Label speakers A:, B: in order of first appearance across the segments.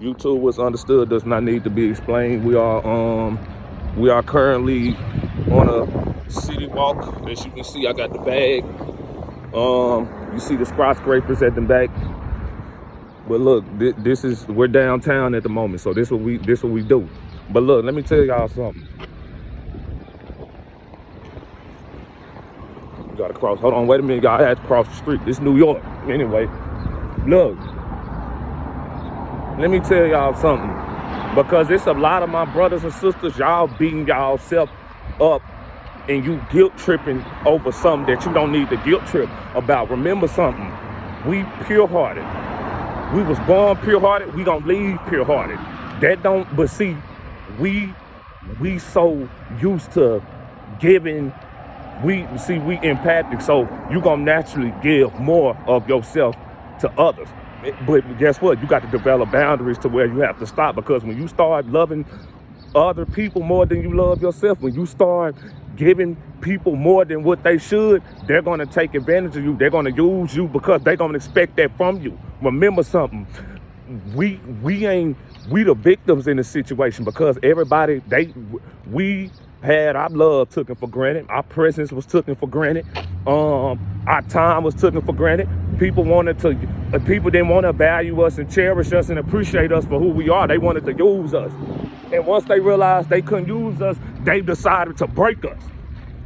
A: YouTube, what's understood does not need to be explained. We are currently on a city walk. As you can see, I got the bag. You see the skyscrapers at the back. But look, we're downtown at the moment, so this what we do. But look, let me tell y'all something. You gotta cross. Hold on, wait a minute, y'all. I had to cross the street. This is New York. Anyway, look. Let me tell y'all something. Because it's a lot of my brothers and sisters, y'all beating y'all self up and you guilt tripping over something that you don't need to guilt trip about. Remember something. We pure-hearted. We was born pure-hearted. We gonna leave pure-hearted. But see, we so used to giving. We empathic, so you gonna naturally give more of yourself to others. But guess what? You got to develop boundaries to where you have to stop, because when you start loving other people more than you love yourself, when you start giving people more than what they should, they're going to take advantage of you. They're going to use you because they're going to expect that from you. Remember something. We the victims in the situation, because everybody, we had our love taken for granted. Our presence was taken for granted. Our time was taken for granted. People didn't want to value us and cherish us and appreciate us for who we are. They wanted to use us. And once they realized they couldn't use us, they decided to break us.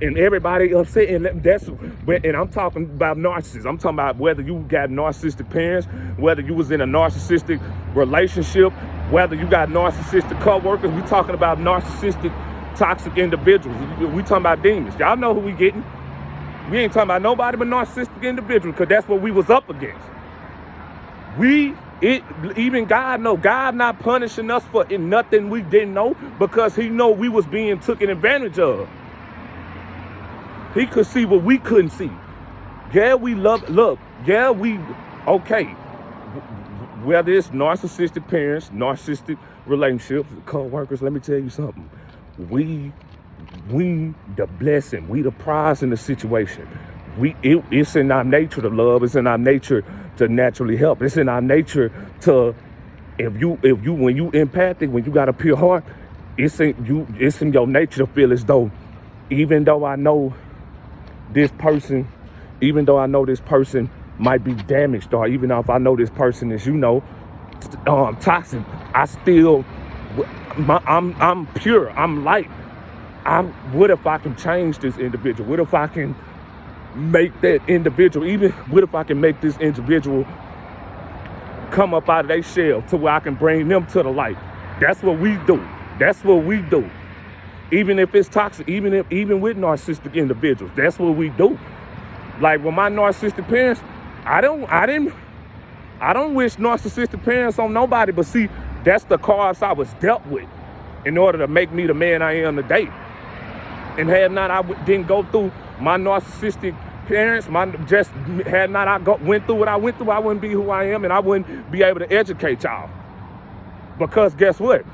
A: And everybody upset. And I'm talking about narcissists. I'm talking about whether you got narcissistic parents, whether you was in a narcissistic relationship, whether you got narcissistic co-workers. We talking about narcissistic, toxic individuals. We talking about demons. Y'all know who we getting. We ain't talking about nobody but narcissistic individuals, because that's what we was up against. Even God know. God not punishing us for nothing we didn't know, because he know we was being taken advantage of. He could see what we couldn't see. Yeah, okay. Whether it's narcissistic parents, narcissistic relationships, co-workers, let me tell you something. We the blessing, we the prize in the situation. It's in our nature to love. It's in our nature to naturally help. It's in our nature to, when you empathic, when you got a pure heart, it's in your nature to feel as though, even though I know this person might be damaged, or even if I know this person is, toxic, I'm pure, I'm light. What if I can change this individual? What if I can make that individual, what if I can make this individual come up out of their shell to where I can bring them to the light? That's what we do. That's what we do. Even if it's toxic, even with narcissistic individuals, that's what we do. Like with my narcissistic parents, I don't wish narcissistic parents on nobody, but see, that's the cards I was dealt with in order to make me the man I am today. And had not I didn't go through my narcissistic parents, went through what I went through, I wouldn't be who I am, and I wouldn't be able to educate y'all. Because guess what?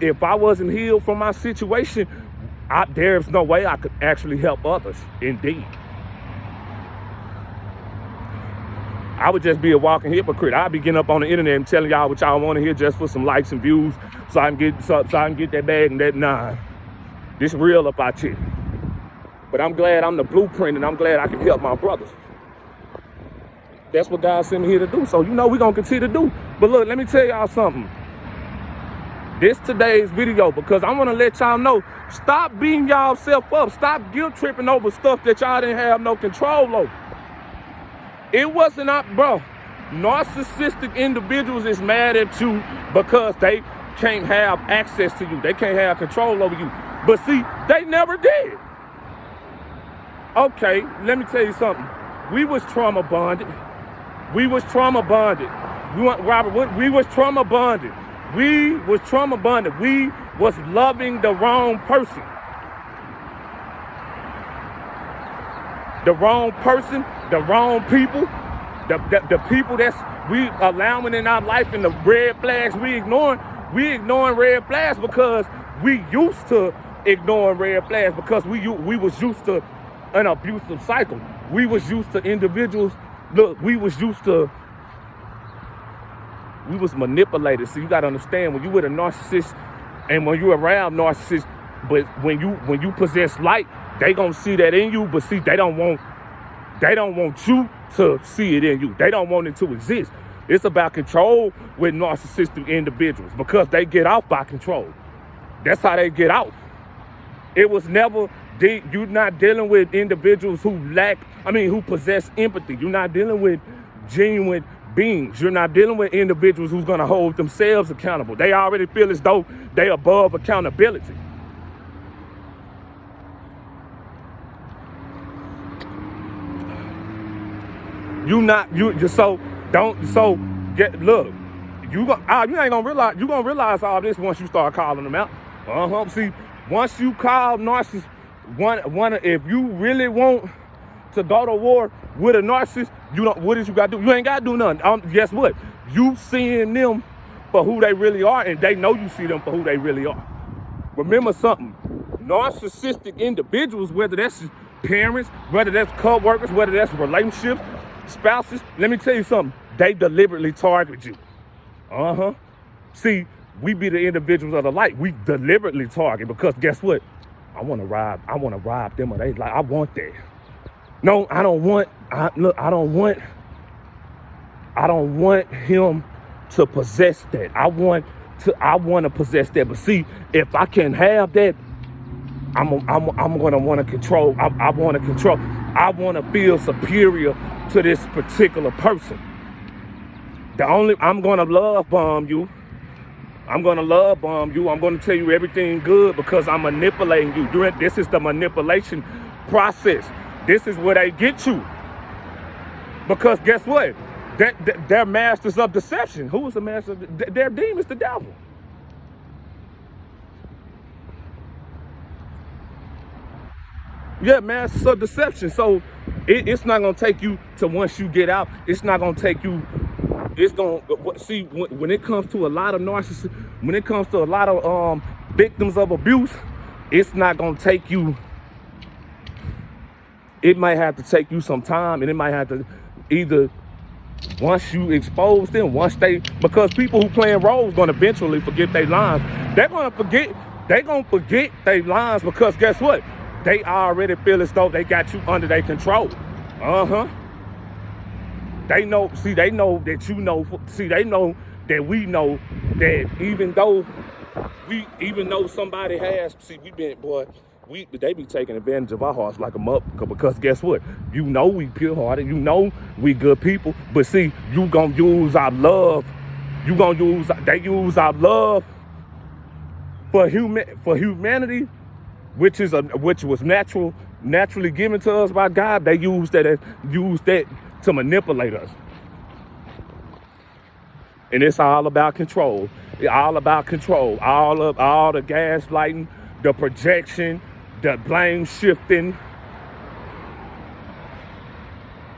A: If I wasn't healed from my situation, there's no way I could actually help others. Indeed. I would just be a walking hypocrite. I'd be getting up on the internet and telling y'all what y'all want to hear just for some likes and views, so I can get that bag and that. Nah, this real up out here. But I'm glad I'm the blueprint, and I'm glad I can help my brothers. That's what God sent me here to do. So we're gonna continue to do. But look, let me tell y'all something. This today's video, because I want to let y'all know, stop beating y'all self up. Stop guilt tripping over stuff that y'all didn't have no control over. It wasn't bro. Narcissistic individuals is mad at you because they can't have access to you. They can't have control over you. But see, they never did. Okay, let me tell you something. We was trauma bonded. We was trauma bonded. We was trauma bonded. We was trauma bonded. We was loving the wrong person. The wrong person, the wrong people, the people that's we allowing in our life, and the red flags we ignoring red flags because we used to ignoring red flags, because we was used to an abusive cycle. We was used to individuals. Look, we was used to We was manipulated. So you got to understand, when you with a narcissist and when you're around narcissists, but when you possess light, they gonna see that in you, but see, they don't want you to see it in you. They don't want it to exist. It's about control with narcissistic individuals because they get off by control. That's how they get off. It was never, you're not dealing with individuals who possess empathy. You're not dealing with genuine beings. You're not dealing with individuals who's gonna hold themselves accountable. They already feel as though they above accountability. You ain't gonna realize, you gonna realize all this once you start calling them out. See, once you call narcissists, if you really want to go to war with a narcissist, what is you gotta do? You ain't gotta do nothing. Guess what? You seeing them for who they really are, and they know you see them for who they really are. Remember something, narcissistic individuals, whether that's parents, whether that's co-workers, whether that's relationships, spouses, let me tell you something, they deliberately target you. See, we be the individuals of the light. We deliberately target because guess what? I want to rob them, or they like, I want that. No, I don't want him to possess that. I want to possess that. But see, if I can have that, I'm gonna want to control. I want to control. I want to feel superior to this particular person. I'm gonna love bomb you. I'm gonna tell you everything good because I'm manipulating you. This is the manipulation process. This is where they get you. Because guess what? They're masters of deception. Who is the master? Their demons, the devil. Yeah, masters of deception. So it's not gonna take you to, once you get out, it's not gonna take you. It's gonna see when it comes to a lot of narcissists, when it comes to a lot of victims of abuse, it's not gonna take you. It might have to take you some time, and it might have to either, once you expose them, because people who playing roles gonna eventually forget their lines. They're gonna forget their lines because guess what? They already feel as though they got you under their control. They know that you know. See, they know that we know that even though somebody has, they be taking advantage of our hearts like a motherfucker because guess what? You know we pure-hearted. You know we good people. But see, you gonna use our love. They use our love for humanity, which was naturally given to us by God. They use that to manipulate us. And it's all about control. It's all about control. All the gaslighting, the projection, the blame shifting.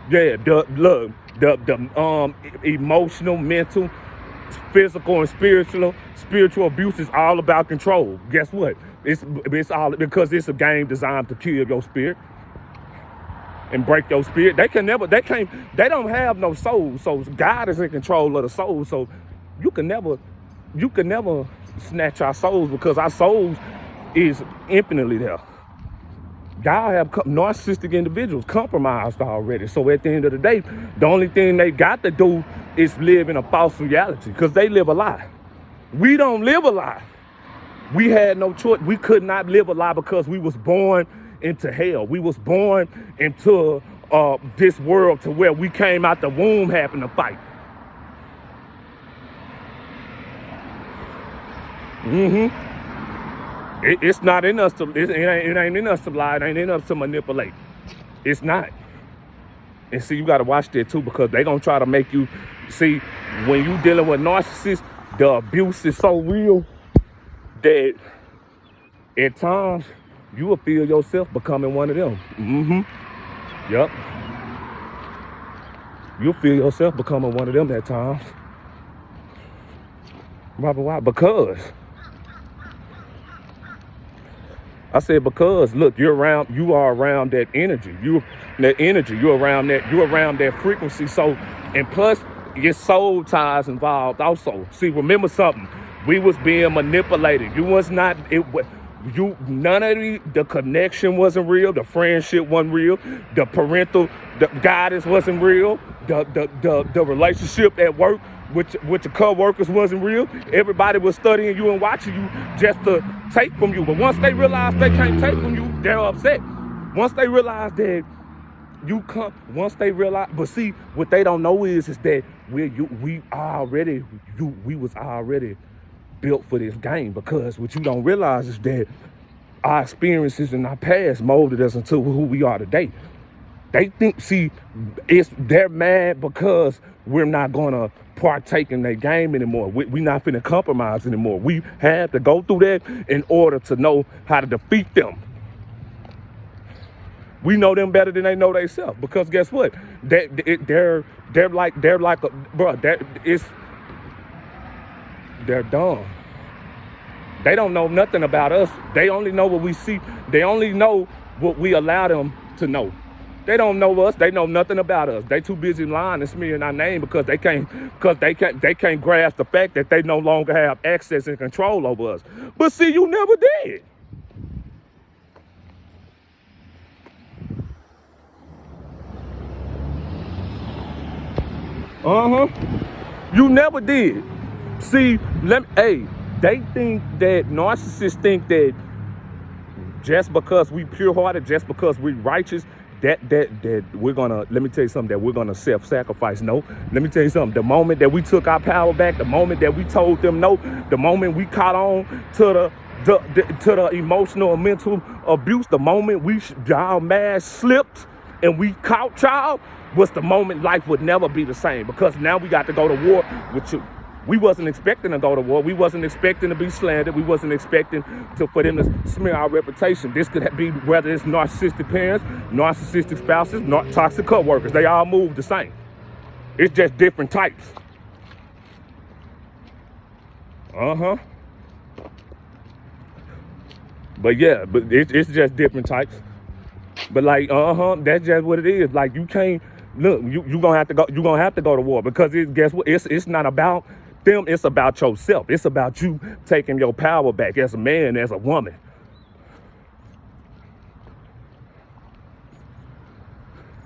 A: Yeah, the emotional, mental, physical, and spiritual abuse is all about control. Guess what? It's all because it's a game designed to kill your spirit and break your spirit. They don't have no soul. So God is in control of the soul. So you can never snatch our souls because our souls is infinitely there. God have narcissistic individuals compromised already. So at the end of the day, the only thing they got to do is live in a false reality because they live a lie. We don't live a lie. We had no choice. We could not live a lie because we was born into hell. We was born into this world to where we came out the womb having to fight. It's not in us to. It ain't in us to lie. It ain't in us to manipulate. It's not. And see, you got to watch that too because they gonna try to make you see when you dealing with narcissists, the abuse is so real that at times you will feel yourself becoming one of them. Yep. You'll feel yourself becoming one of them at times. Why? Because I said because look, you are around that energy. You're around that frequency. So, and plus your soul ties involved also. See, remember something. We was being manipulated. You was not, none of the connection wasn't real. The friendship wasn't real. The parental, the guidance wasn't real. The relationship at work with your co-workers wasn't real. Everybody was studying you and watching you just to take from you. But once they realize they can't take from you, they're upset. Once they realize that once they realize, but see, what they don't know is that we was already built for this game, because what you don't realize is that our experiences in our past molded us into who we are today. They think, see, they're mad because we're not gonna partake in their game anymore. We not finna compromise anymore. We have to go through that in order to know how to defeat them. We know them better than they know themselves, because guess what? They're dumb. They don't know nothing about us. They only know what we see. They only know what we allow them to know. They don't know us. They know nothing about us. They too busy lying and smearing our name because they can't grasp the fact that they no longer have access and control over us. But see, you never did. You never did. See, they think that narcissists think that just because we pure-hearted, just because we righteous, that we're gonna, let me tell you something, that we're gonna self-sacrifice. No, let me tell you something. The moment that we took our power back, the moment that we told them no, the moment we caught on to the emotional and mental abuse, the moment our mask slipped and we caught y'all, was the moment life would never be the same, because now we got to go to war with you. We wasn't expecting to go to war. We wasn't expecting to be slandered. We wasn't expecting for them to smear our reputation. This could be whether it's narcissistic parents, narcissistic spouses, toxic co-workers. They all move the same. It's just different types. But yeah, but it's just different types. But like, that's just what it is. Like, you can't look. You gonna have to go. You gonna have to go to war, because guess what? It's not about them. It's about yourself. It's about you taking your power back as a man, as a woman.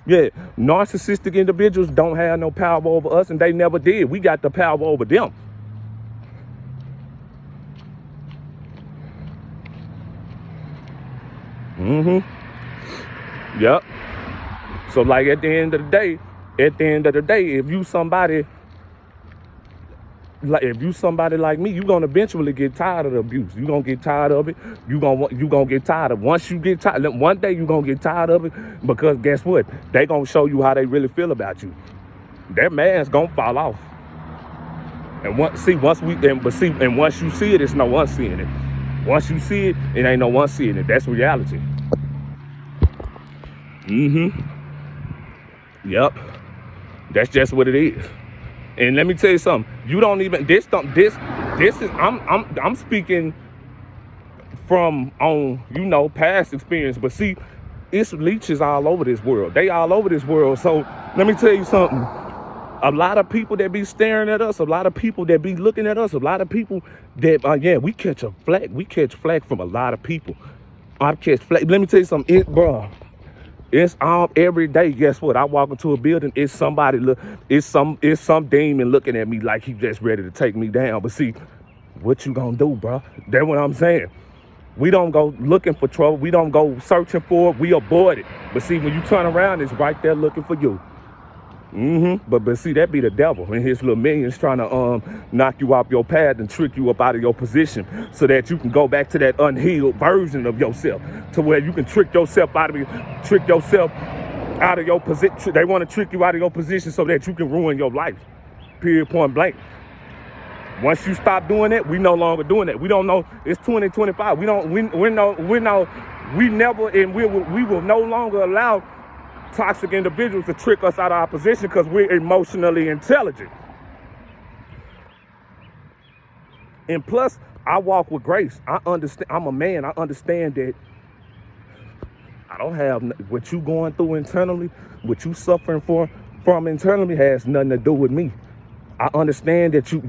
A: Yeah, narcissistic individuals don't have no power over us, and they never did. We got the power over them. Yep. So like at the end of the day, if you somebody like me, you're gonna eventually get tired of the abuse. You're gonna get tired of it. You gonna get tired of it. Once you get tired, one day you're gonna get tired of it, because guess what? They gonna show you how they really feel about you. Their mask gonna fall off. And once you see it, it's no one seeing it. Once you see it, it ain't no one seeing it. That's reality. Yep. That's just what it is. And let me tell you something. You don't even this is I'm speaking from past experience, but see, it's leeches all over this world. They all over this world. So let me tell you something. A lot of people that be staring at us, a lot of people that be looking at us, a lot of people that we catch a flack. We catch flack from a lot of people. I catch flack. Let me tell you something, it's all every day. Guess what? I walk into a building, it's some demon looking at me like he just ready to take me down. But see, what you gonna do, bro? That's what I'm saying. We don't go looking for trouble. We don't go searching for it. We avoid it. But see, when you turn around, it's right there looking for you. But see, that be the devil and his little minions trying to knock you off your path and trick you up out of your position, so that you can go back to that unhealed version of yourself, to where you can trick yourself out of your position. They want to trick you out of your position so that you can ruin your life. Period, point blank. Once you stop doing that, we no longer doing that. We don't know. It's 2025. We will no longer allow toxic individuals to trick us out of our position, because we're emotionally intelligent. And plus, I walk with grace. I understand. I'm a man. I understand that I don't have what you going through internally, what you suffering from internally has nothing to do with me. I understand that you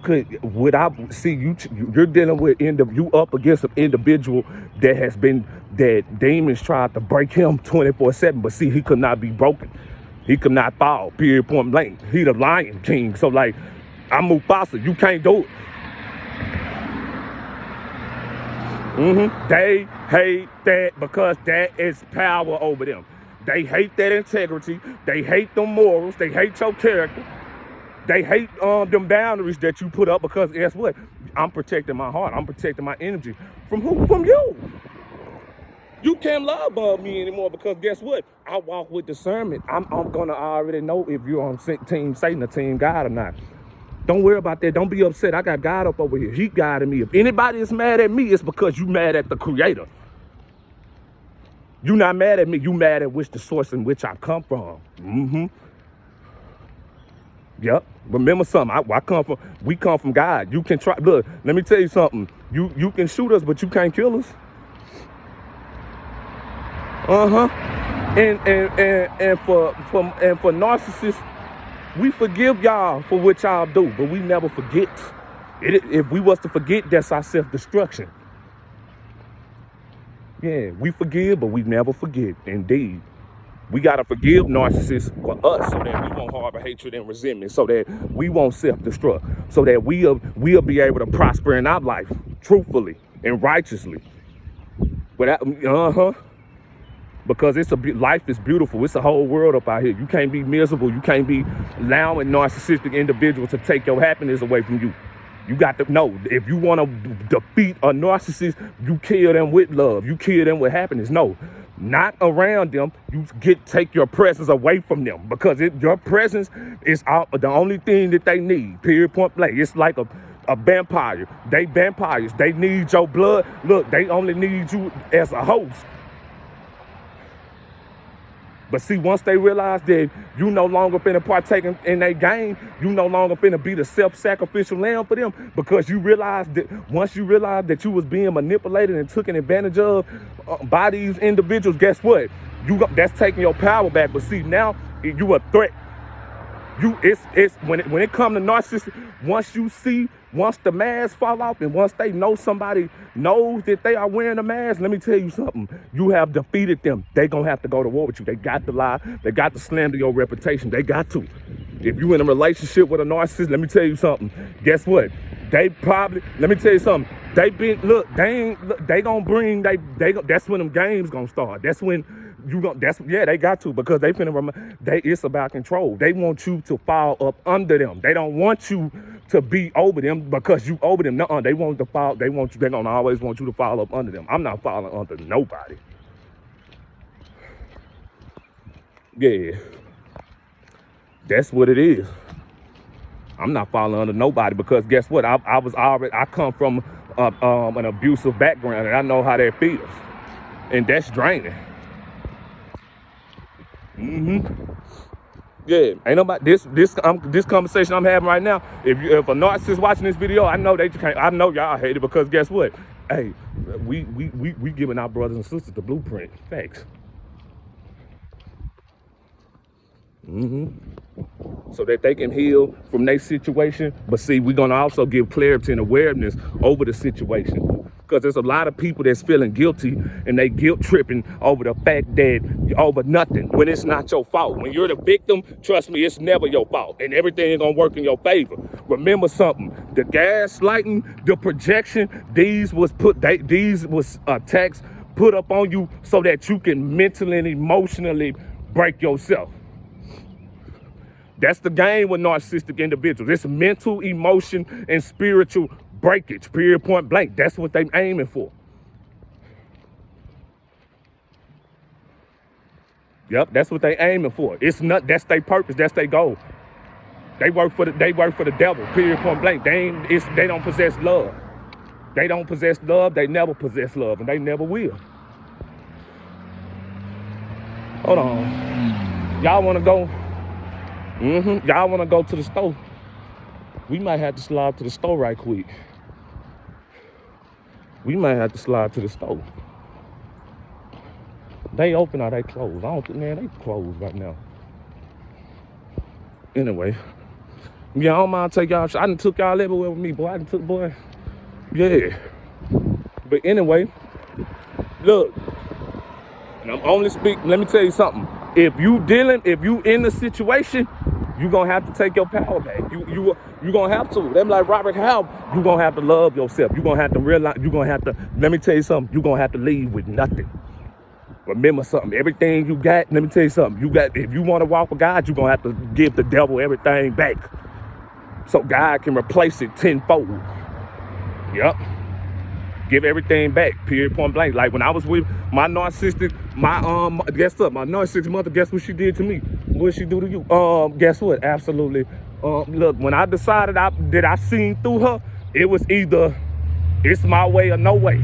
A: could without see you're dealing with you up against an individual that demons tried to break him 24/7, but see, he could not be broken. He could not fall, period, point blank. He the Lion King. So like, I'm Mufasa, you can't do it. They hate that because that is power over them. They hate that integrity. They hate them morals. They hate your character. They hate them boundaries that you put up, because guess what? I'm protecting my heart. I'm protecting my energy. From who? From you. You can't love me anymore, because guess what? I walk with discernment. I'm gonna already know if you're on Team Satan or Team God or not. Don't worry about that. Don't be upset. I got God up over here. He guided me. If anybody is mad at me, it's because you mad at the Creator. You not mad at me. You mad at the source in which I come from. Yep. Remember something. We come from God. You can try. Look, let me tell you something. You can shoot us, but you can't kill us. And for narcissists, we forgive y'all for what y'all do, but we never forget. If we was to forget, that's our self-destruction. Yeah, we forgive, but we never forget. Indeed. We got to forgive narcissists for us, so that we won't harbor hatred and resentment, so that we won't self-destruct, so that we'll be able to prosper in our life truthfully and righteously. Because life is beautiful. It's a whole world up out here. You can't be miserable. You can't be allowing narcissistic individuals to take your happiness away from you. You got to know, if you want to defeat a narcissist, you kill them with love. You kill them with happiness. No, not around them. You take your presence away from them, because your presence is the only thing that they need. Period, point blank. It's like a vampire. They vampires. They need your blood. Look, they only need you as a host. But see, once they realize that you no longer finna partake in their game, you no longer finna be the self-sacrificial lamb for them, because once you realize that you was being manipulated and taken advantage of by these individuals, guess what? That's taking your power back. But see, now you a threat. It's when it comes to narcissists, once the mask fall off, and once they know somebody knows that they are wearing a mask, let me tell you something. You have defeated them. They gonna have to go to war with you. They got to lie. They got to slander your reputation. They got to. If you in a relationship with a narcissist, let me tell you something. Guess what? Let me tell you something. They gonna bring, that's when them games gonna start. That's when they got to, because it's about control. They want you to fall up under them. They don't want you to be over them because you over them. No, they want to fall. They're gonna always want you to fall up under them. I'm not falling under nobody. Yeah, that's what it is. I'm not falling under nobody, because guess what? I come from an abusive background, and I know how that feels, and that's draining. Yeah, ain't nobody this conversation I'm having right now. If a narcissist watching this video, I know I know y'all hate it, because guess what? Hey, we giving our brothers and sisters the blueprint. Thanks. So that they can heal from their situation. But see, we're gonna also give clarity and awareness over the situation, because there's a lot of people that's feeling guilty, and they guilt tripping over the fact that over nothing, when it's not your fault. When you're the victim, trust me, it's never your fault, and everything is gonna work in your favor. Remember something: the gaslighting, the projection, these was attacks put up on you so that you can mentally and emotionally break yourself. That's the game with narcissistic individuals. It's mental, emotion, and spiritual breakage, period, point blank. That's what they're aiming for. Yep, that's what they're aiming for. That's their purpose, that's their goal. They work for the devil, period, point blank. They don't possess love. They don't possess love, they never possess love, and they never will. Hold on. Y'all wanna go? Y'all want to go to the store? We might have to slide to the store right quick. We might have to slide to the store. They open or they closed? I don't think, man, they closed right now. Anyway, yeah, I don't mind take y'all. I done took y'all everywhere with me, boy. I done took, boy. Yeah. But anyway, look, and I'm only speaking, let me tell you something. If you in the situation, you gonna have to take your power back. You gonna have to. Them like Robert Howe, you gonna have to love yourself. You gonna have to realize, you gonna have to, let me tell you something, you gonna have to leave with nothing. Remember something, everything you got, let me tell you something, if you wanna walk with God, you gonna have to give the devil everything back. So God can replace it tenfold. Yep. Give everything back, period, point blank. Like when I was with my narcissistic, guess what? My narcissistic mother, guess what she did to me? What did she do to you? Guess what? Absolutely. Look, when I decided that I seen through her, it was either it's my way or no way.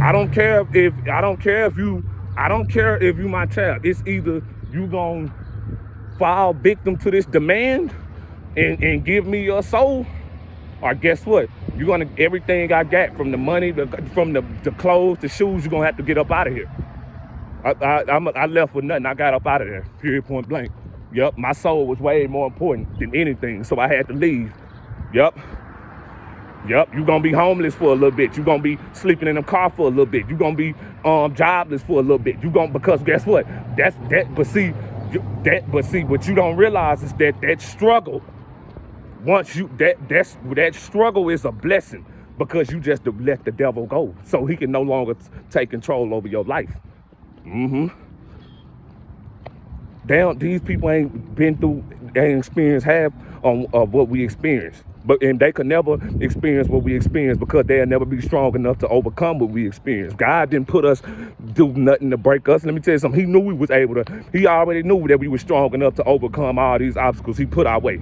A: I don't care if you my child. It's either you gonna fall victim to this demand and give me your soul, or guess what? You're gonna, everything I got, from the money, from the clothes, the shoes, you're gonna have to get up out of here. I left with nothing. I got up out of there, period, point blank. Yep, my soul was way more important than anything, so I had to leave. Yep, you're gonna be homeless for a little bit. You're gonna be sleeping in a car for a little bit. You're gonna be jobless for a little bit. Because guess what? But see, what you don't realize is that struggle, once you that struggle is a blessing, because you just let the devil go, so he can no longer take control over your life. These people ain't experienced half of what we experienced, and they could never experience what we experienced because they'll never be strong enough to overcome what we experienced. God didn't put us do nothing to break us. Let me tell you something. He knew we was able to. He already knew that we were strong enough to overcome all these obstacles He put our way.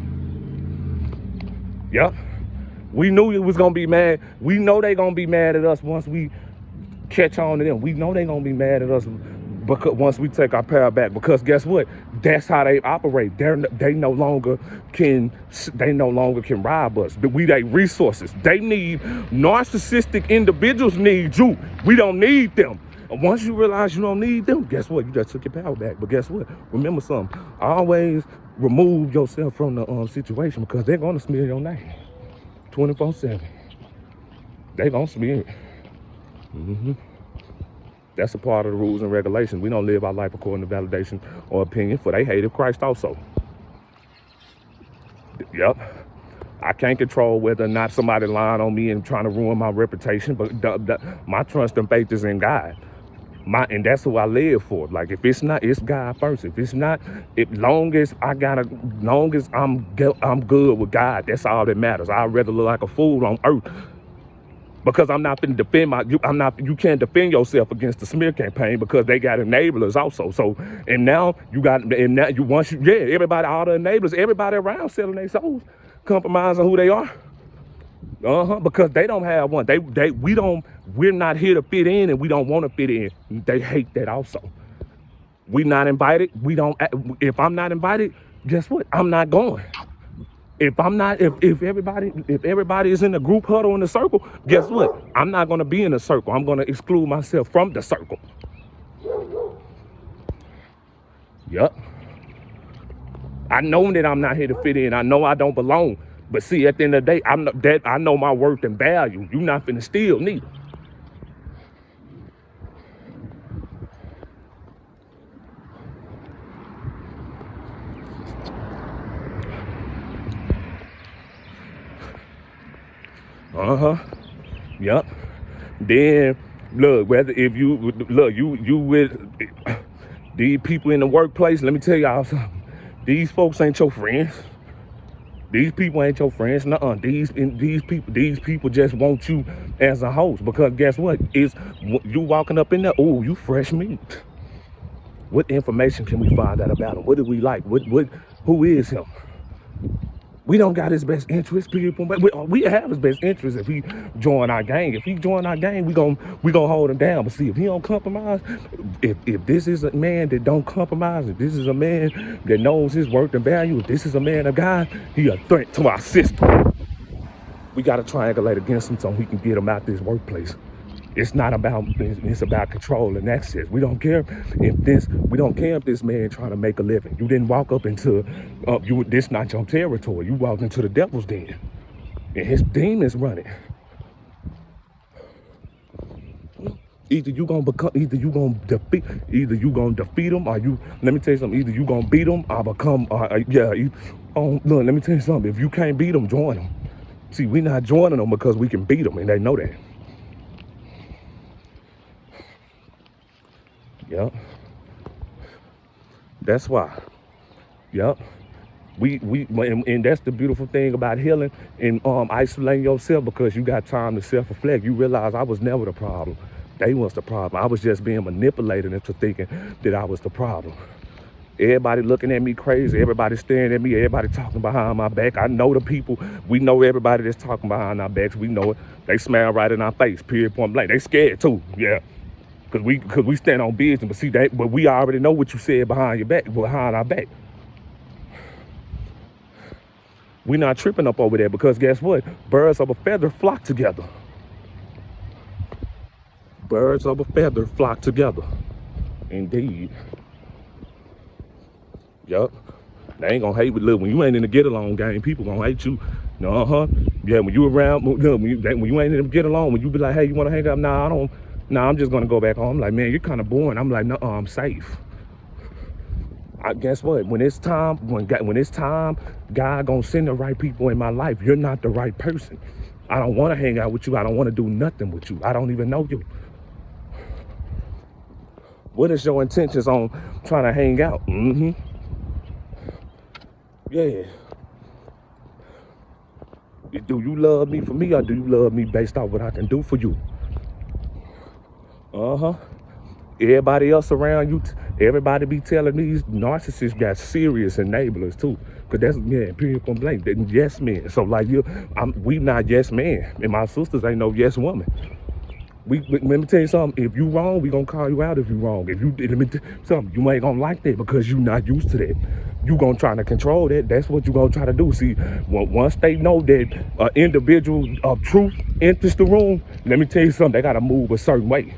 A: Yep. We knew it was gonna be mad. We know they gonna be mad at us once we catch on to them. We know they gonna be mad at us because once we take our power back. Because guess what? That's how they operate. They no longer can rob us. We they resources. They need narcissistic individuals need you. We don't need them. And once you realize you don't need them, guess what? You just took your power back. But guess what? Remember something. Always remove yourself from the situation, because they're gonna smear your name 24/7. They gonna smear it. That's a part of the rules and regulations. We don't live our life according to validation or opinion, for they hated Christ also. Yep. I can't control whether or not somebody lying on me and trying to ruin my reputation, but my trust and faith is in God. And that's who I live for. Like, if it's not, it's God first. If it's not, long as I'm good with God, that's all that matters. I'd rather look like a fool on earth, because I'm not going to defend you can't defend yourself against the smear campaign, because they got enablers also. So, everybody, all the enablers, everybody around selling their souls, compromising who they are. Because they don't have one. We're not here to fit in, and we don't want to fit in. They hate that also. We not invited. If I'm not invited, guess what? I'm not going. If everybody is in a group huddle in a circle, guess what? I'm not going to be in a circle. I'm going to exclude myself from the circle. Yep. I know that I'm not here to fit in. I know I don't belong. But see, at the end of the day, I know my worth and value. You're not finna steal neither. Yep. Then look, you with these people in the workplace, let me tell y'all something. These folks ain't your friends. These people ain't your friends. Nuh-uh. These people just want you as a host, because guess what? Is you walking up in there, oh, you fresh meat. What information can we find out about him? What do we like? Who is him? We don't got his best interest, people. We have his best interest if he join our gang. If he join our gang, we gonna hold him down. But see, if he don't compromise, if this is a man that don't compromise, if this is a man that knows his worth and value, if this is a man of God, he a threat to our system. We gotta triangulate against him so we can get him out this workplace. It's not about, it's about control and access. We don't care if this man trying to make a living. You didn't walk up into, this not your territory. You walked into the devil's den and his demons running. Either you gonna defeat them, or let me tell you something, either you gonna beat them or become, look, let me tell you something, if you can't beat them, join them. See, we not joining them because we can beat them, and they know that. Yep. That's why. Yep. And that's the beautiful thing about healing and isolating yourself, because you got time to self-reflect. You realize I was never the problem. They was the problem. I was just being manipulated into thinking that I was the problem. Everybody looking at me crazy. Everybody staring at me. Everybody talking behind my back. I know the people. We know everybody that's talking behind our backs. We know it. They smile right in our face, period, point blank. They scared too, yeah. Cause we stand on business, but see that, but we already know what you said behind our back. We not tripping up over there, because guess what? Birds of a feather flock together. Birds of a feather flock together. Indeed. Yup. They ain't gonna hate with look. When you ain't in the get along game, people gonna hate you. Yeah, when you around, look, when you ain't in the get along, when you be like, hey, you wanna hang up? Nah, I'm just gonna go back home. I'm like, man, you're kind of boring. I'm like, no, I'm safe. Guess what? When it's time, God gonna send the right people in my life. You're not the right person. I don't want to hang out with you. I don't want to do nothing with you. I don't even know you. What is your intentions on trying to hang out? Yeah. Do you love me for me, or do you love me based off what I can do for you? Everybody else around you, everybody be telling these narcissists got serious enablers too. Cause that's, yeah, period, point blank. Yes men. So like we not yes men, and my sisters ain't no yes woman. Let me tell you something. If you wrong, we gonna call you out if you wrong. If you, let me tell you something, you ain't gonna like that because you not used to that. You gonna try to control that. That's what you gonna try to do. See, once they know that an individual of truth enters the room, let me tell you something, they gotta move a certain way.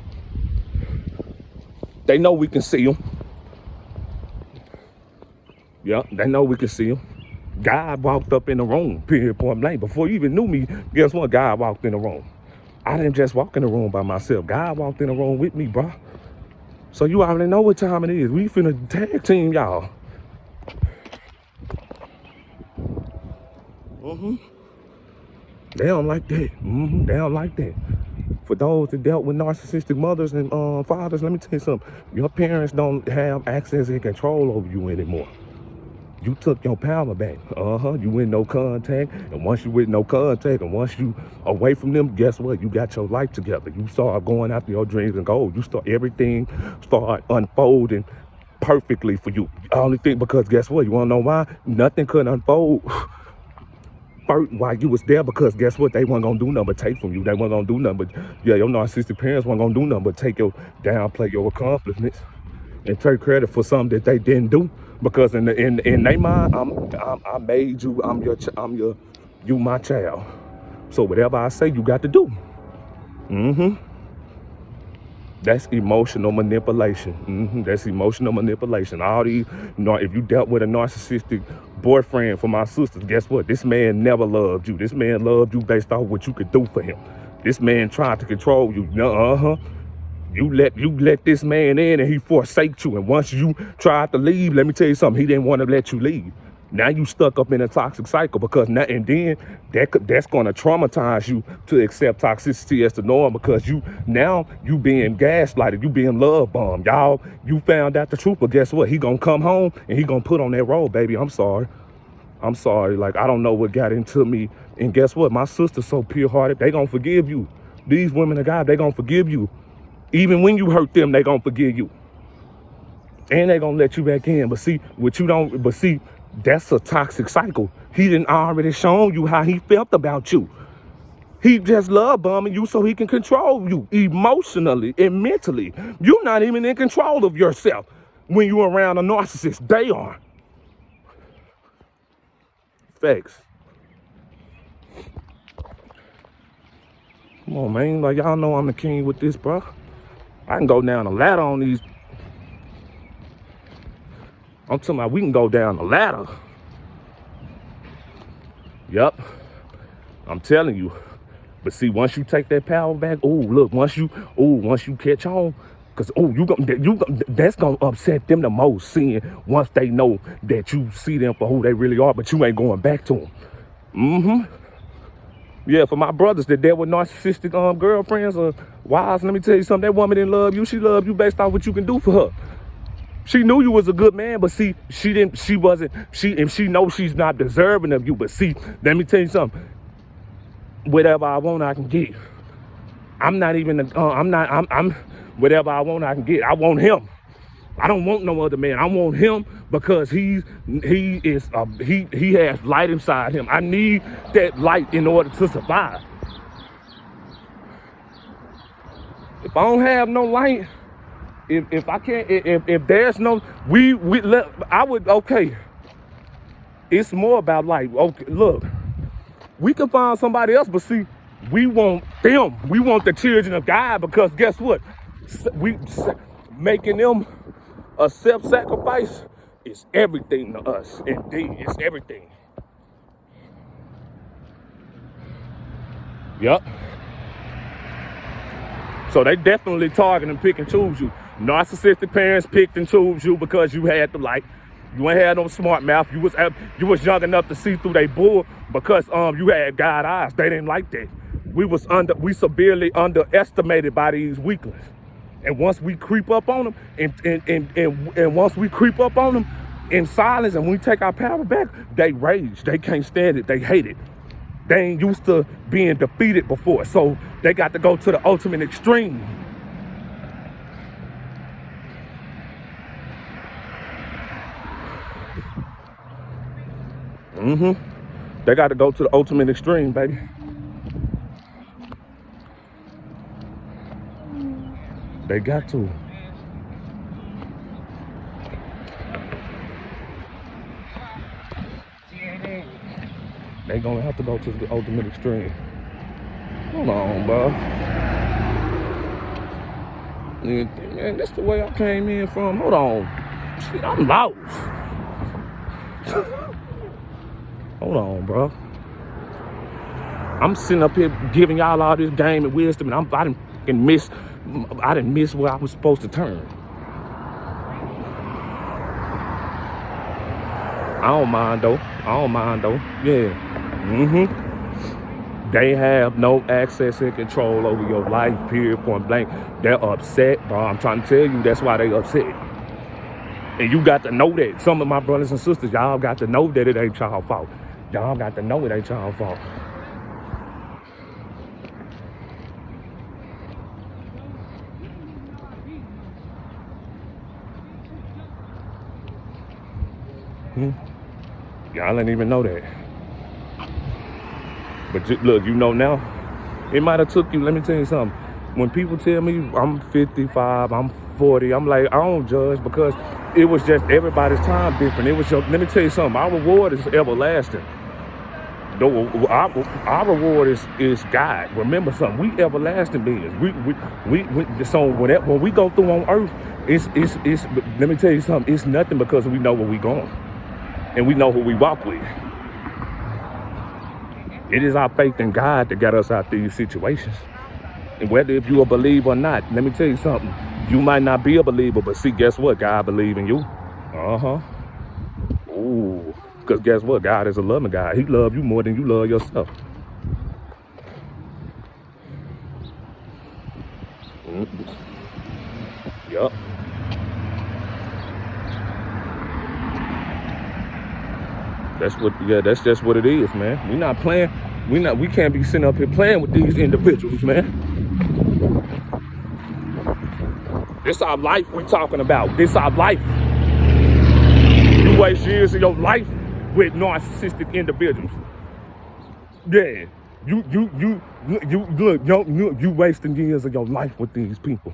A: They know we can see them. Yeah, they know we can see them. God walked up in the room, period, point blank. Before you even knew me, guess what? God walked in the room. I didn't just walk in the room by myself. God walked in the room with me, bro. So you already know what time it is. We finna tag team y'all. They don't like that. They don't like that. For those that dealt with narcissistic mothers and fathers, let me tell you something. Your parents don't have access and control over you anymore. You took your power back. You in no contact. And once you with no contact, and once you away from them, guess what? You got your life together. You start going after your dreams and goals. Everything start unfolding perfectly for you. I only think because guess what? You wanna know why? Nothing could unfold while you was there, because guess what? They weren't gonna do nothing but take from you. They weren't gonna do nothing but, yeah, your narcissistic parents weren't gonna do nothing but downplay your accomplishments and take credit for something that they didn't do. Because in their mind, I made you. You my child. So whatever I say, you got to do. That's emotional manipulation. That's emotional manipulation. All these, if you dealt with a narcissistic boyfriend for my sisters, guess what? This man never loved you. This man loved you based off what you could do for him. This man tried to control you. You let this man in and he forsaked you. And once you tried to leave, let me tell you something, he didn't want to let you leave. Now you stuck up in a toxic cycle, because now and then that's going to traumatize you to accept toxicity as the norm, because you being gaslighted, you being love bombed. Y'all, you found out the truth, but guess what? He gonna come home and he gonna put on that role, baby. I'm sorry. Like, I don't know what got into me. And guess what? My sister's so pure-hearted, they gonna forgive you. These women of God, they gonna forgive you. Even when you hurt them, they gonna forgive you. And they gonna let you back in. But see, that's a toxic cycle. He didn't already shown you how he felt about you. He just love bombing you so he can control you emotionally and mentally. You're not even in control of yourself when you're around a narcissist. They are. Facts. Come on, man. Like, y'all know I'm the king with this, bro. I can go down a ladder on these. I'm talking about we can go down the ladder. Yup. I'm telling you. But see, once you take that power back, once you catch on, cause that's gonna upset them the most, seeing once they know that you see them for who they really are, but you ain't going back to them. Yeah, for my brothers that dealt with narcissistic girlfriends or wives, let me tell you something. That woman didn't love you. She loved you based off what you can do for her. She knew you was a good man, but see, she knows she's not deserving of you. But see, let me tell you something. Whatever I want, I can get. I'm whatever I want, I can get. I want him. I don't want no other man. I want him because he has light inside him. I need that light in order to survive. If I don't have no light, if I can't, if there's no, okay. It's more about like, okay, look, we can find somebody else, but see, we want them. We want the children of God, because guess what? Making them a self-sacrifice is everything to us. Indeed, it's everything. Yup. So they definitely target and pick and choose you. Narcissistic parents picked and chose you because you had the light. You ain't had no smart mouth. You was young enough to see through their bull because you had God eyes. They didn't like that. We severely underestimated by these weaklings. And once we creep up on them, and once we creep up on them in silence, and we take our power back, they rage. They can't stand it. They hate it. They ain't used to being defeated before, so they got to go to the ultimate extreme. They got to go to the ultimate extreme, baby. They got to. They gonna have to go to the ultimate extreme. Hold on, bro. Man, that's the way I came in from. Hold on. Shit, I'm lost. Hold on, bro. I'm sitting up here giving y'all all this game and wisdom, and I didn't miss where I was supposed to turn. I don't mind though. Yeah. They have no access and control over your life, period, point blank. They're upset, bro. I'm trying to tell you, that's why they upset. And you got to know that. Some of my brothers and sisters, y'all got to know that it ain't y'all fault. Y'all got to know it ain't y'all fault. Y'all ain't even know that. But look, you know now, it might have took you, let me tell you something. When people tell me I'm 55, I'm 40, I'm like, I don't judge, because it was just everybody's time different. It was just, let me tell you something, our reward is everlasting. Our reward is God. Remember something, we everlasting beings. So when we go through on earth, it's let me tell you something, it's nothing, because we know where we going. And we know who we walk with. It is our faith in God that got us out these situations. And whether if you a believer or not, let me tell you something. You might not be a believer, but see, guess what? God believe in you. Ooh. Because guess what? God is a loving God. He loves you more than you love yourself. Yup. That's just what it is, man. We're not playing. We can't be sitting up here playing with these individuals, man. This our life we talking about. This our life. You waste years of your life with narcissistic individuals. Yeah. You wasting years of your life with these people.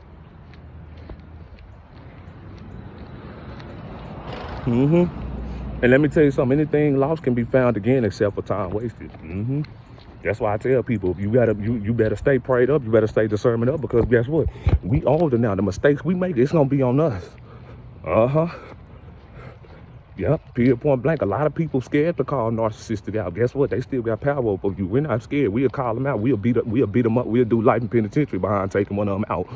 A: And let me tell you something, anything lost can be found again except for time wasted. That's why I tell people, you better stay prayed up, you better stay discernment up, because guess what? We older now. The mistakes we make, it's gonna be on us. Uh-huh. Yep, period, point blank. A lot of people scared to call narcissistic out. Guess what? They still got power over you. We're not scared. We'll call them out. We'll beat them up. We'll do life in penitentiary behind taking one of them out.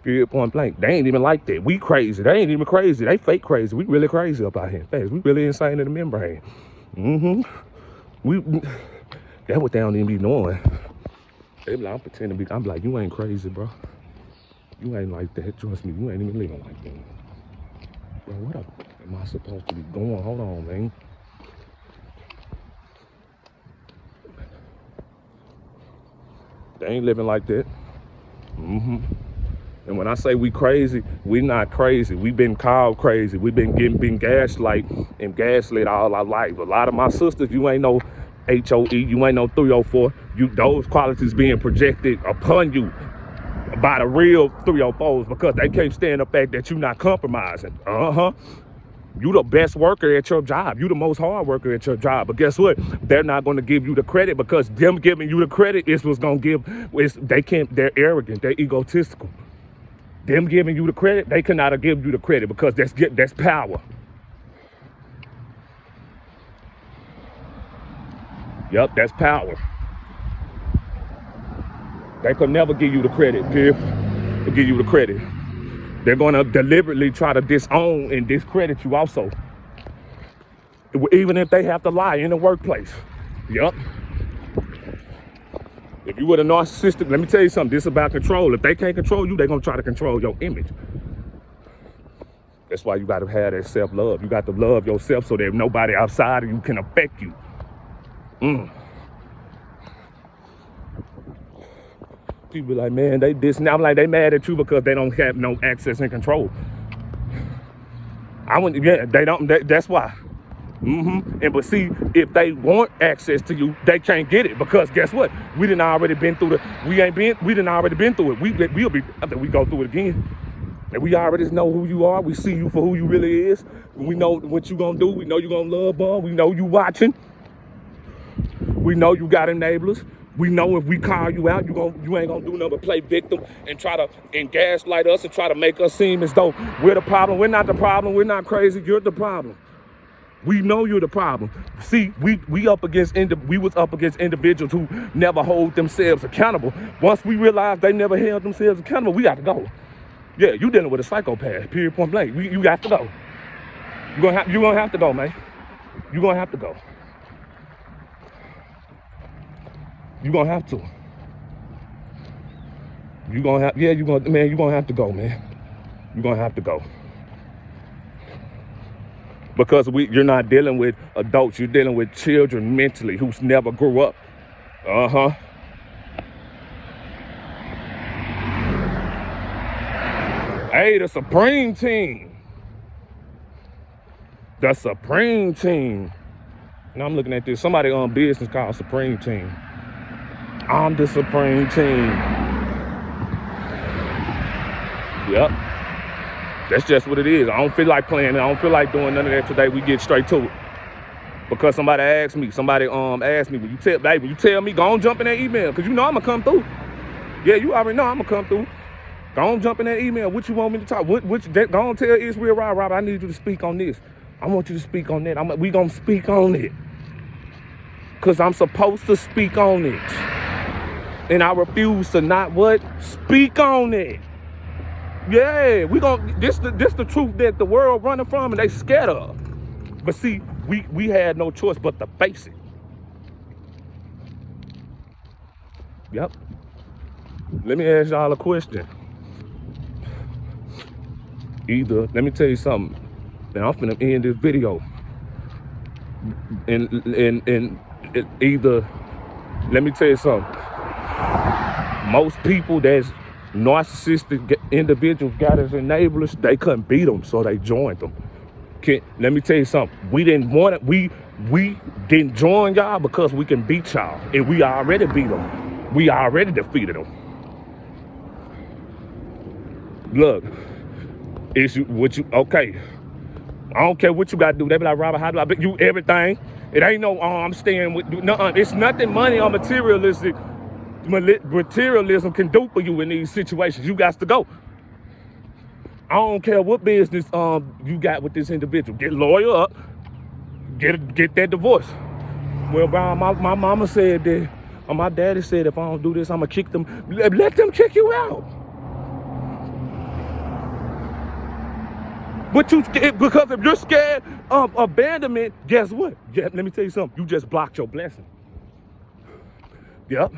A: Period, point blank. They ain't even like that. We crazy. They ain't even crazy. They fake crazy. We really crazy up out here. We really insane in the membrane. That's what they don't even be knowing. They be like, I'm pretending to be. I'm like, you ain't crazy, bro. You ain't like that. Trust me, you ain't even living like that. Bro, what am I supposed to be going? Hold on, man. They ain't living like that. And when I say we crazy, we not crazy. We've been called crazy. We've been gaslight and gaslit all our life. A lot of my sisters, you ain't no HOE, you ain't no 304. Those qualities being projected upon you by the real 304s, because they can't stand the fact that you're not compromising. You the best worker at your job. You the most hard worker at your job. But guess what? They're not going to give you the credit, because them giving you the credit is what's going to give. They're arrogant. They're egotistical. Them giving you the credit, they cannot give you the credit, because that's power. Yep, that's power. They could never give you the credit, kid. To give you the credit. They're going to deliberately try to disown and discredit you also. Even if they have to lie in the workplace. Yep. If you were a narcissistic, let me tell you something. This is about control. If they can't control you, they're going to try to control your image. That's why you got to have that self-love. You got to love yourself so that nobody outside of you can affect you. People be like, man, they this. Now I'm like, they mad at you because they don't have no access and control. They don't. That's why. And but see, if they want access to you, they can't get it, because guess what? We done already been through we done already been through it. We'll be. I think we go through it again. And we already know who you are. We see you for who you really is. We know what you gonna do. We know you gonna love bomb. We know you watching. We know you got enablers. We know if we call you out, you ain't gonna do nothing but play victim and try to gaslight us and try to make us seem as though we're the problem. We're not the problem. We're not crazy. You're the problem. We know you're the problem. See, we was up against individuals who never hold themselves accountable. Once we realized they never held themselves accountable, we got to go. Yeah, you dealing with a psychopath. Period. Point blank. You got to go. You're gonna have to go, man. You're gonna have to go. You're gonna have to. You're gonna have to go, man. You're gonna have to go. Because you're not dealing with adults, you're dealing with children mentally who never grew up. Hey, the Supreme Team. The Supreme Team. Now I'm looking at this. Somebody on business called Supreme Team. I'm the Supreme Team. Yep. That's just what it is. I don't feel like playing it. I don't feel like doing none of that today. We get straight to it. Because somebody asked me, when you tell me, go on jump in that email, because you know I'm going to come through. Yeah, you already know I'm going to come through. Go on jump in that email. What you want me to talk? Go on tell Israel, Robert, I need you to speak on this. I want you to speak on that. We going to speak on it. Because I'm supposed to speak on it. And I refuse to not what? Speak on it. Yeah, this the truth that the world running from and they scared of. But see, we had no choice but to face it. Yep. Let me ask y'all a question. Let me tell you something. And I'm finna end this video. And let me tell you something. Most people that's narcissistic individuals got as enablers, they couldn't beat them, so they joined them. Let me tell you something. We didn't want it. We didn't join y'all because we can beat y'all, and we already beat them. We already defeated them. Look, okay. I don't care what you got to do. They be like, Robert, how do I beat you? Everything. It ain't no, I'm staying with, no, it's nothing money or materialism can do for you in these situations. You got to go. I don't care what business you got with this individual. Get lawyer up, get that divorce. Well, Brian, my mama said that, or my daddy said if I don't do this, I'm gonna kick them. Let them kick you out. But because if you're scared of abandonment, guess what? Yeah, let me tell you something. You just blocked your blessing. Yep.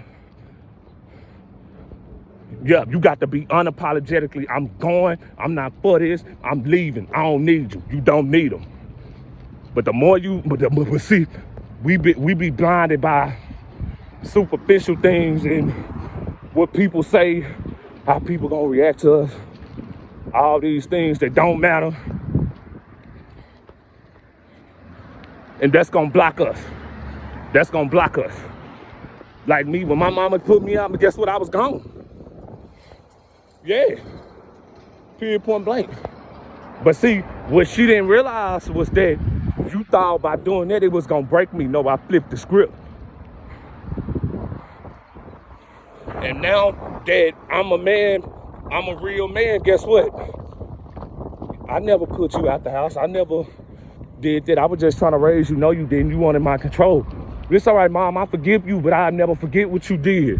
A: Yeah, you got to be unapologetically, I'm not for this, I'm leaving, I don't need you. You don't need them. But the more you, but see, we be blinded by superficial things and what people say, how people gonna react to us, all these things that don't matter. And that's gonna block us. That's gonna block us. Like me, when my mama put me out, but guess what? I was gone. Yeah, period, point blank. But see, what she didn't realize was that you thought by doing that it was gonna break me. No, I flipped the script. And now that I'm a man, I'm a real man, guess what? I never put you out the house. I never did that. I was just trying to raise you. No, you didn't. You wanted my control. It's all right, Mom, I forgive you, but I'll never forget what you did.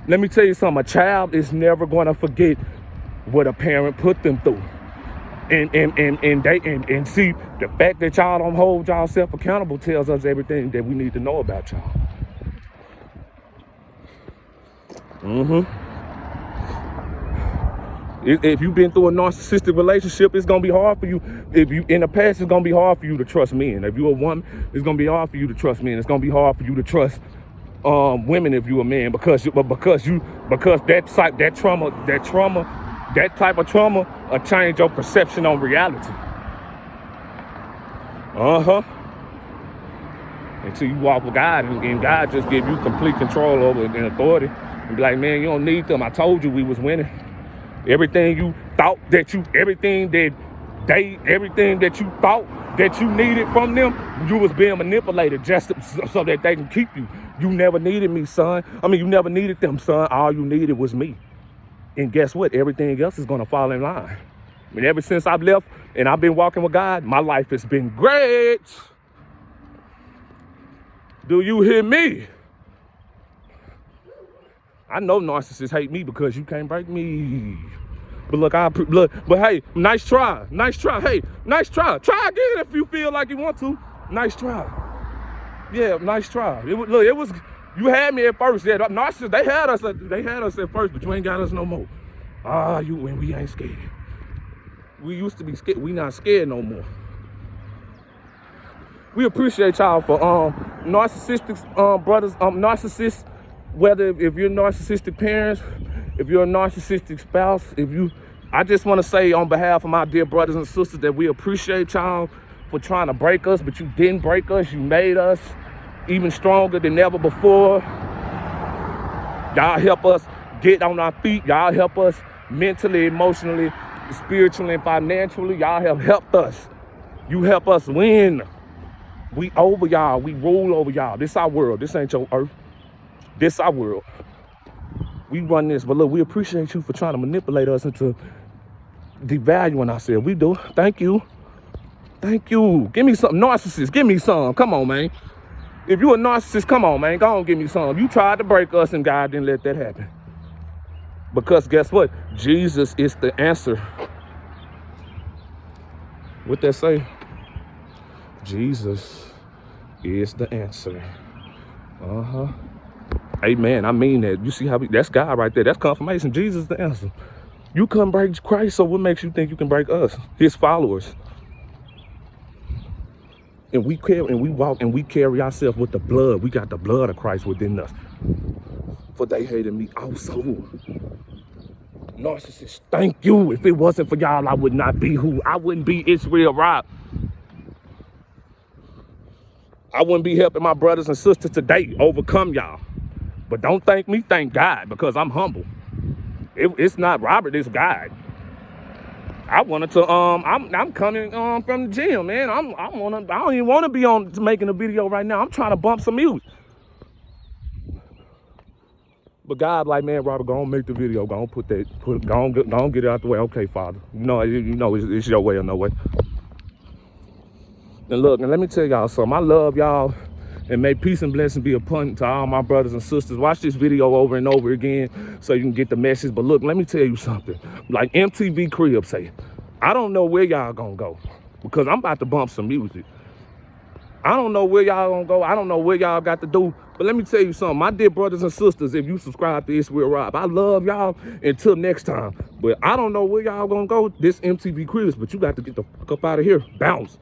A: Let me tell you something, a child is never going to forget what a parent put them through. And see, the fact that y'all don't hold y'all self accountable tells us everything that we need to know about y'all. If you've been through a narcissistic relationship, it's gonna be hard for you. If you in the past, it's gonna be hard for you to trust men. If you're a woman, it's gonna be hard for you to trust men. It's gonna be hard for you to trust women if you're a man, because that type of trauma will change your perception on reality. Until you walk with God and God just give you complete control over and authority and be like, man, you don't need them. I told you we was winning. Everything you thought that you, everything that you thought that you needed from them, you was being manipulated just so that they can keep you. You never needed me, son. You never needed them, son. All you needed was me. And guess what? Everything else is going to fall in line. Ever since I've left and I've been walking with God, my life has been great. Do you hear me? I know narcissists hate me because you can't break me. But look, but hey, nice try. Hey, nice try. Try again if you feel like you want to. Nice try. Yeah, nice try. It was, you had me at first. Yeah, narcissists, they had us at first, but you ain't got us no more. And we ain't scared. We used to be scared. We not scared no more. We appreciate y'all for narcissistic brothers, narcissists. Whether if you're narcissistic parents, if you're a narcissistic spouse, I just want to say on behalf of my dear brothers and sisters that we appreciate y'all for trying to break us, but you didn't break us. You made us even stronger than ever before. Y'all help us get on our feet. Y'all help us mentally, emotionally, spiritually, and financially. Y'all have helped us. You help us win. We over y'all. We rule over y'all. This our world. This ain't your earth. This our world. We run this, but look, we appreciate you for trying to manipulate us into devaluing ourselves. We do. Thank you. Thank you. Give me some narcissists. Give me some. Come on, man. If you a narcissist, come on, man. Go on, give me some. You tried to break us and God didn't let that happen. Because guess what? Jesus is the answer. What that say? Jesus is the answer. Amen. I mean that. You see how that's God right there. That's confirmation. Jesus is the answer. You couldn't break Christ, so what makes you think you can break us, his followers? And we walk and we carry ourselves with the blood. We got the blood of Christ within us. For they hated me also. Narcissists, thank you. If it wasn't for y'all, I would not be who. I wouldn't be Israel Rob. I wouldn't be helping my brothers and sisters today overcome y'all. But don't thank me, thank God, because I'm humble. It's not Robert, it's God. I wanted to I'm coming from the gym, man. I don't even want to be on making a video right now. I'm trying to bump some music. But God, like, man, Robert, go on make the video. Go on go on get it out the way. Okay, Father. It's your way or no way. And look, and let me tell y'all something. I love y'all, and may peace and blessing be upon to all my brothers and sisters. Watch this video over and over again so you can get the message. But look, let me tell you something. Like MTV Crib say, I don't know where y'all gonna go because I'm about to bump some music. I don't know where y'all gonna go. I don't know what y'all got to do. But let me tell you something. My dear brothers and sisters, if you subscribe to It's With Rob, I love y'all until next time. But I don't know where y'all gonna go. This MTV Cribs, but you got to get the fuck up out of here. Bounce.